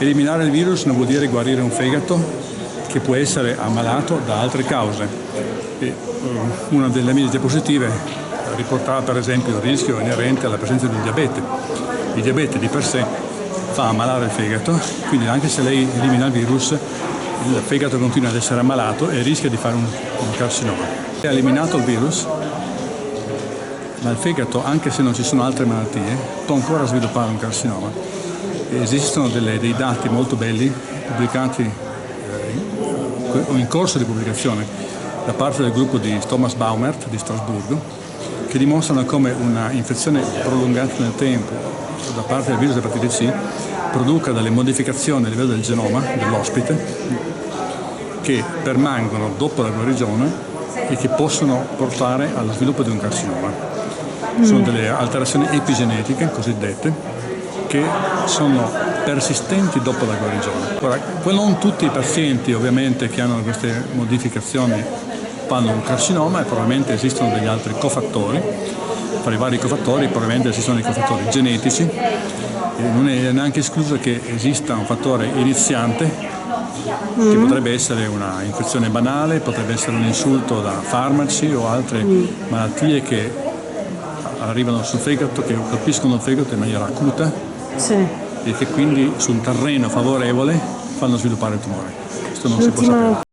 Eliminare il virus non vuol dire guarire un fegato che può essere ammalato da altre cause. Una delle mie diapositive riportava per esempio il rischio inerente alla presenza di un diabete. Il diabete di per sé fa ammalare il fegato, quindi anche se lei elimina il virus, il fegato continua ad essere ammalato e rischia di fare un carcinoma. Ha eliminato il virus, ma il fegato, anche se non ci sono altre malattie, può ancora sviluppare un carcinoma. Esistono dei dati molto belli pubblicati o in corso di pubblicazione da parte del gruppo di Thomas Baumert di Strasburgo, che dimostrano come una infezione prolungata nel tempo da parte del virus epatite C produca delle modificazioni a livello del genoma dell'ospite che permangono dopo la guarigione e che possono portare allo sviluppo di un carcinoma. Sono delle alterazioni epigenetiche cosiddette che sono persistenti dopo la guarigione. Ora, non tutti i pazienti ovviamente che hanno queste modificazioni fanno un carcinoma e probabilmente esistono degli altri cofattori. Fra i vari cofattori probabilmente esistono i cofattori genetici e non è neanche escluso che esista un fattore iniziante che potrebbe essere una infezione banale, potrebbe essere un insulto da farmaci o altre malattie che arrivano sul fegato, che colpiscono il fegato in maniera acuta. Sì. E che quindi su un terreno favorevole fanno sviluppare il tumore. Questo non si può sapere.